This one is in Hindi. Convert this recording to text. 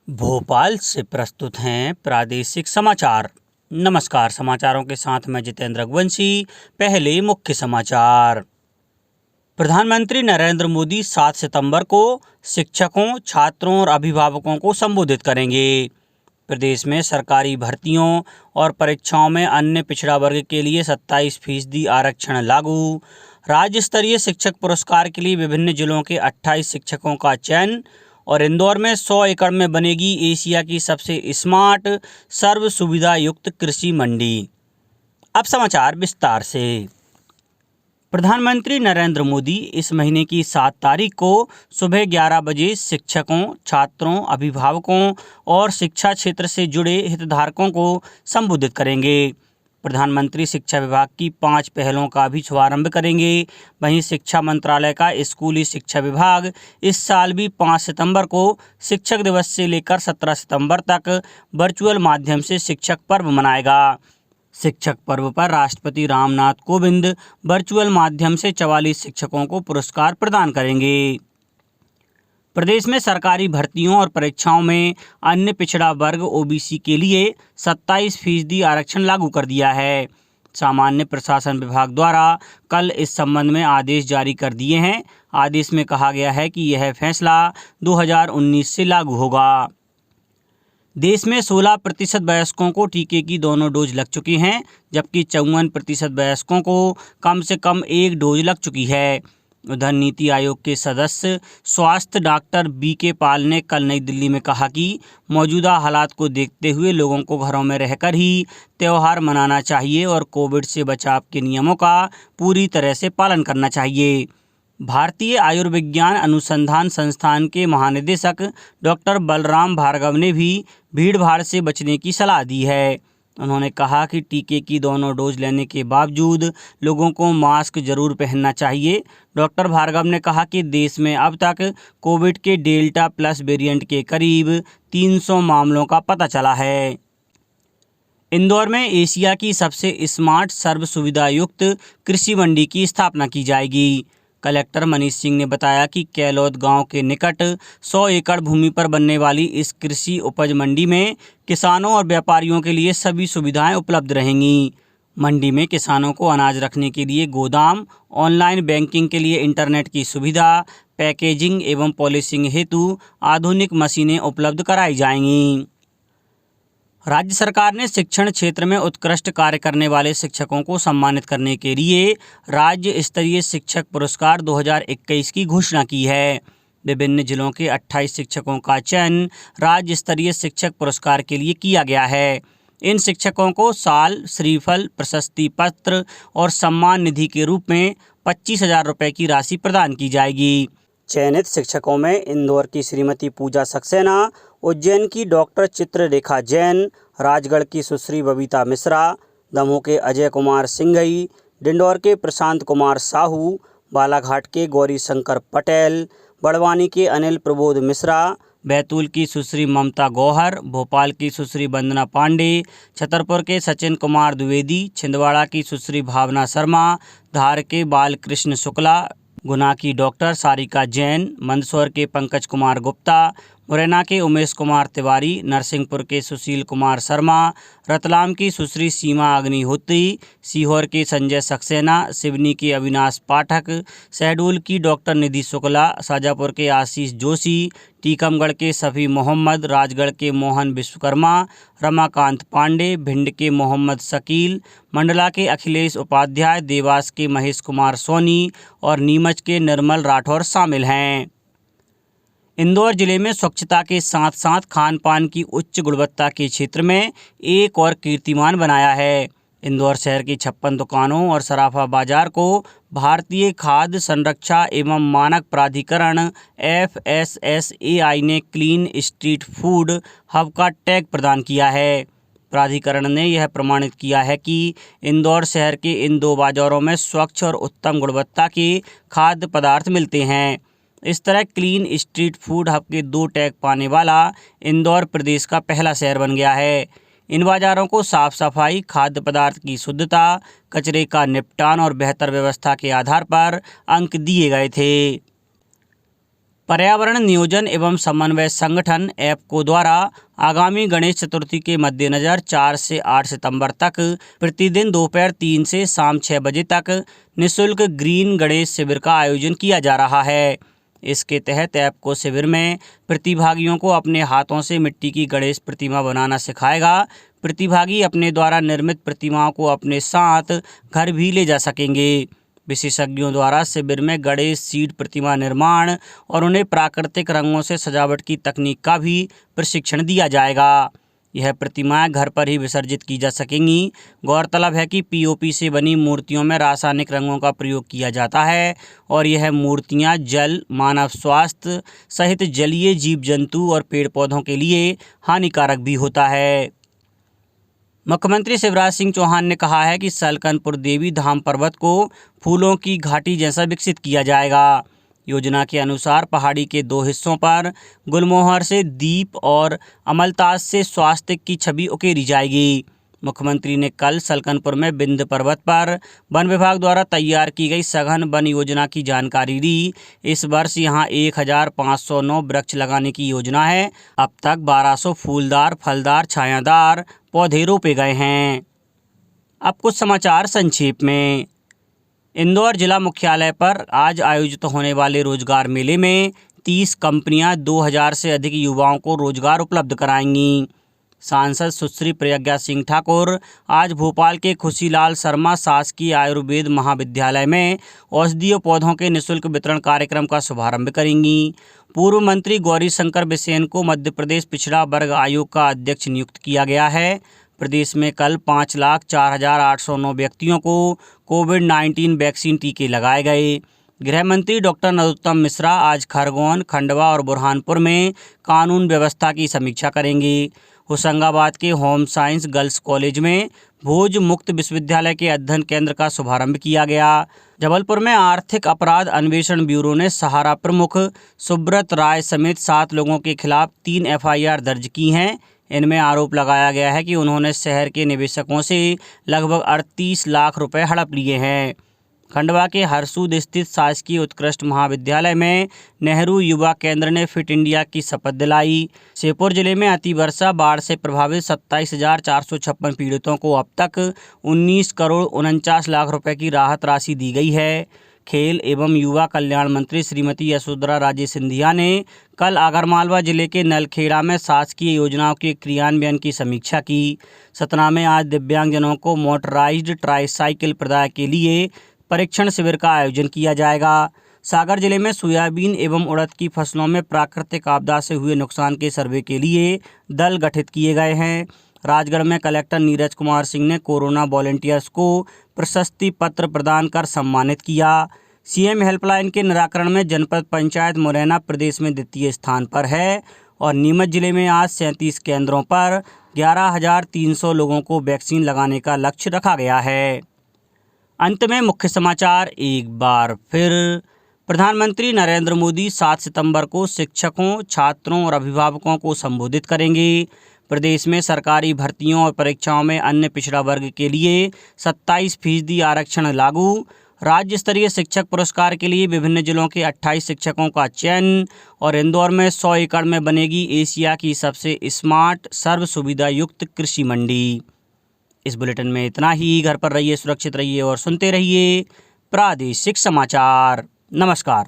भोपाल से प्रस्तुत हैं प्रादेशिक समाचार। नमस्कार, समाचारों के साथ मैं जितेंद्र रघुवंशी। पहले मुख्य समाचार। प्रधानमंत्री नरेंद्र मोदी 7 सितंबर को शिक्षकों, छात्रों और अभिभावकों को संबोधित करेंगे। प्रदेश में सरकारी भर्तियों और परीक्षाओं में अन्य पिछड़ा वर्ग के लिए 27% आरक्षण लागू। राज्य स्तरीय शिक्षक पुरस्कार के लिए विभिन्न जिलों के 28 शिक्षकों का चयन। और इंदौर में 100 एकड़ में बनेगी एशिया की सबसे स्मार्ट सर्व सुविधा युक्त कृषि मंडी। अब समाचार विस्तार से। प्रधानमंत्री नरेंद्र मोदी इस महीने की 7 तारीख को सुबह 11 बजे शिक्षकों, छात्रों, अभिभावकों और शिक्षा क्षेत्र से जुड़े हितधारकों को संबोधित करेंगे। प्रधानमंत्री शिक्षा विभाग की 5 पहलों का भी शुभारंभ करेंगे। वहीं शिक्षा मंत्रालय का स्कूली शिक्षा विभाग इस साल भी 5 सितंबर को शिक्षक दिवस से लेकर 17 सितंबर तक वर्चुअल माध्यम से शिक्षक पर्व मनाएगा। शिक्षक पर्व पर राष्ट्रपति रामनाथ कोविंद वर्चुअल माध्यम से 44 शिक्षकों को पुरस्कार प्रदान करेंगे। प्रदेश में सरकारी भर्तियों और परीक्षाओं में अन्य पिछड़ा वर्ग ओबीसी के लिए 27% आरक्षण लागू कर दिया है। सामान्य प्रशासन विभाग द्वारा कल इस संबंध में आदेश जारी कर दिए हैं। आदेश में कहा गया है कि यह फैसला 2019 से लागू होगा। देश में 16% वयस्कों को टीके की दोनों डोज लग चुकी हैं, जबकि 54% वयस्कों को कम से कम एक डोज लग चुकी है। उधर नीति आयोग के सदस्य स्वास्थ्य डॉक्टर बीके पाल ने कल नई दिल्ली में कहा कि मौजूदा हालात को देखते हुए लोगों को घरों में रहकर ही त्यौहार मनाना चाहिए और कोविड से बचाव के नियमों का पूरी तरह से पालन करना चाहिए। भारतीय आयुर्विज्ञान अनुसंधान संस्थान के महानिदेशक डॉक्टर बलराम भार्गव ने भी भीड़भाड़ से बचने की सलाह दी है। उन्होंने कहा कि टीके की दोनों डोज लेने के बावजूद लोगों को मास्क जरूर पहनना चाहिए। डॉक्टर भार्गव ने कहा कि देश में अब तक कोविड के डेल्टा प्लस वेरिएंट के करीब 300 मामलों का पता चला है। इंदौर में एशिया की सबसे स्मार्ट सर्व सुविधा युक्त कृषि मंडी की स्थापना की जाएगी। कलेक्टर मनीष सिंह ने बताया कि कैलौद गांव के निकट 100 एकड़ भूमि पर बनने वाली इस कृषि उपज मंडी में किसानों और व्यापारियों के लिए सभी सुविधाएं उपलब्ध रहेंगी। मंडी में किसानों को अनाज रखने के लिए गोदाम, ऑनलाइन बैंकिंग के लिए इंटरनेट की सुविधा, पैकेजिंग एवं पॉलिशिंग हेतु आधुनिक मशीनें उपलब्ध कराई जाएंगी। राज्य सरकार ने शिक्षण क्षेत्र में उत्कृष्ट कार्य करने वाले शिक्षकों को सम्मानित करने के लिए राज्य स्तरीय शिक्षक पुरस्कार 2021 की घोषणा की है। विभिन्न जिलों के 28 शिक्षकों का चयन राज्य स्तरीय शिक्षक पुरस्कार के लिए किया गया है। इन शिक्षकों को साल, श्रीफल, प्रशस्ति पत्र और सम्मान निधि के रूप में 25,000 रुपये की राशि प्रदान की जाएगी। चयनित शिक्षकों में इंदौर की श्रीमती पूजा सक्सेना, उज्जैन की डॉक्टर चित्ररेखा जैन, राजगढ़ की सुश्री बबीता मिश्रा, दमोह के अजय कुमार सिंघई, डिंडौर के प्रशांत कुमार साहू, बालाघाट के गौरी शंकर पटेल, बड़वानी के अनिल प्रबोध मिश्रा, बैतूल की सुश्री ममता गौहर, भोपाल की सुश्री वंदना पांडे, छतरपुर के सचिन कुमार द्विवेदी, छिंदवाड़ा की सुश्री भावना शर्मा, धार के बालकृष्ण शुक्ला, गुना की डॉक्टर सारिका जैन, मंदसौर के पंकज कुमार गुप्ता, मुरैना के उमेश कुमार तिवारी, नरसिंहपुर के सुशील कुमार शर्मा, रतलाम की सुश्री सीमा अग्निहोत्री, सीहोर के संजय सक्सेना, सिवनी के अविनाश पाठक, शहडोल की डॉक्टर निधि शुक्ला, शाजापुर के आशीष जोशी, टीकमगढ़ के सफ़ी मोहम्मद, राजगढ़ के मोहन विश्वकर्मा, रमाकांत पांडे, भिंड के मोहम्मद शकील, मंडला के अखिलेश उपाध्याय, देवास के महेश कुमार सोनी और नीमच के निर्मल राठौर शामिल हैं। इंदौर जिले में स्वच्छता के साथ साथ खान पान की उच्च गुणवत्ता के क्षेत्र में एक और कीर्तिमान बनाया है। इंदौर शहर की 56 दुकानों और सराफा बाजार को भारतीय खाद्य संरक्षा एवं मानक प्राधिकरण FSSAI ने क्लीन स्ट्रीट फूड हब का टैग प्रदान किया है। प्राधिकरण ने यह प्रमाणित किया है कि इंदौर शहर के इन 2 बाजारों में स्वच्छ और उत्तम गुणवत्ता के खाद्य पदार्थ मिलते हैं। इस तरह क्लीन स्ट्रीट फूड हब के 2 टैग पाने वाला इंदौर प्रदेश का पहला शहर बन गया है। इन बाजारों को साफ सफाई, खाद्य पदार्थ की शुद्धता, कचरे का निपटान और बेहतर व्यवस्था के आधार पर अंक दिए गए थे। पर्यावरण नियोजन एवं समन्वय संगठन ऐपको द्वारा आगामी गणेश चतुर्थी के मद्देनज़र 4 से 8 सितंबर तक प्रतिदिन दोपहर 3 से शाम 6 बजे तक निःशुल्क ग्रीन गणेश शिविर का आयोजन किया जा रहा है। इसके तहत ऐपको शिविर में प्रतिभागियों को अपने हाथों से मिट्टी की गणेश प्रतिमा बनाना सिखाएगा। प्रतिभागी अपने द्वारा निर्मित प्रतिमाओं को अपने साथ घर भी ले जा सकेंगे। विशेषज्ञों द्वारा शिविर में गणेश सीड प्रतिमा निर्माण और उन्हें प्राकृतिक रंगों से सजावट की तकनीक का भी प्रशिक्षण दिया जाएगा। यह प्रतिमाएं घर पर ही विसर्जित की जा सकेंगी। गौरतलब है कि पीओपी से बनी मूर्तियों में रासायनिक रंगों का प्रयोग किया जाता है और यह मूर्तियां जल, मानव स्वास्थ्य सहित जलीय जीव जंतु और पेड़ पौधों के लिए हानिकारक भी होता है। मुख्यमंत्री शिवराज सिंह चौहान ने कहा है कि सलकनपुर देवी धाम पर्वत को फूलों की घाटी जैसा विकसित किया जाएगा। योजना के अनुसार पहाड़ी के 2 हिस्सों पर गुलमोहर से दीप और अमलतास से स्वास्तिक की छवि उकेरी जाएगी। मुख्यमंत्री ने कल सलकनपुर में विंध्य पर्वत पर वन विभाग द्वारा तैयार की गई सघन वन योजना की जानकारी दी। इस वर्ष यहां 1509 वृक्ष लगाने की योजना है। अब तक 1200 फूलदार, फलदार, छायादार पौधे रोपे गए हैं। अब कुछ समाचार संक्षेप में। इंदौर जिला मुख्यालय पर आज आयोजित होने वाले रोजगार मेले में 30 कंपनियां 2000 से अधिक युवाओं को रोजगार उपलब्ध कराएंगी। सांसद सुश्री प्रज्ञा सिंह ठाकुर आज भोपाल के खुशीलाल शर्मा शासकीय आयुर्वेद महाविद्यालय में औषधीय पौधों के निःशुल्क वितरण कार्यक्रम का शुभारंभ करेंगी। पूर्व मंत्री गौरीशंकर बिसेन को मध्य प्रदेश पिछड़ा वर्ग आयोग का अध्यक्ष नियुक्त किया गया है। प्रदेश में कल 5,04,809 व्यक्तियों को कोविड-19 वैक्सीन टीके लगाए गए। गृह मंत्री डॉक्टर नरोत्तम मिश्रा आज खरगोन, खंडवा और बुरहानपुर में कानून व्यवस्था की समीक्षा करेंगे। होशंगाबाद के होम साइंस गर्ल्स कॉलेज में भोज मुक्त विश्वविद्यालय के अध्ययन केंद्र का शुभारंभ किया गया। जबलपुर में आर्थिक अपराध अन्वेषण ब्यूरो ने सहारा प्रमुख सुब्रत राय समेत 7 लोगों के खिलाफ 3 एफआईआर दर्ज की हैं। इनमें आरोप लगाया गया है कि उन्होंने शहर के निवेशकों से लगभग 38 लाख रुपए हड़प लिए हैं। खंडवा के हरसूद स्थित शासकीय उत्कृष्ट महाविद्यालय में नेहरू युवा केंद्र ने फिट इंडिया की शपथ दिलाई। श्योपुर जिले में अतिवर्षा बाढ़ से प्रभावित 27,456 पीड़ितों को अब तक 19 करोड़ 49 लाख रुपए की राहत राशि दी गई है। खेल एवं युवा कल्याण मंत्री श्रीमती यशोधरा राजे सिंधिया ने कल आगरमालवा जिले के नलखेड़ा में शासकीय योजनाओं के क्रियान्वयन की समीक्षा की। सतना में आज दिव्यांगजनों को मोटराइज्ड ट्राईसाइकिल प्रदाय के लिए परीक्षण शिविर का आयोजन किया जाएगा। सागर जिले में सोयाबीन एवं उड़द की फसलों में प्राकृतिक आपदा से हुए नुकसान के सर्वे के लिए दल गठित किए गए हैं। राजगढ़ में कलेक्टर नीरज कुमार सिंह ने कोरोना वॉलंटियर्स को प्रशस्ति पत्र प्रदान कर सम्मानित किया। सीएम हेल्पलाइन के निराकरण में जनपद पंचायत मुरैना प्रदेश में द्वितीय स्थान पर है और नीमच जिले में आज 37 केंद्रों पर 11,300 लोगों को वैक्सीन लगाने का लक्ष्य रखा गया है। अंत में मुख्य समाचार एक बार फिर। प्रधानमंत्री नरेंद्र मोदी 7 सितंबर को शिक्षकों, छात्रों और अभिभावकों को संबोधित करेंगे। प्रदेश में सरकारी भर्तियों और परीक्षाओं में अन्य पिछड़ा वर्ग के लिए 27% आरक्षण लागू। राज्य स्तरीय शिक्षक पुरस्कार के लिए विभिन्न जिलों के 28 शिक्षकों का चयन और इंदौर में 100 एकड़ में बनेगी एशिया की सबसे स्मार्ट सर्व सुविधा युक्त कृषि मंडी। इस बुलेटिन में इतना ही। घर पर रहिए, सुरक्षित रहिए और सुनते रहिए प्रादेशिक समाचार। नमस्कार।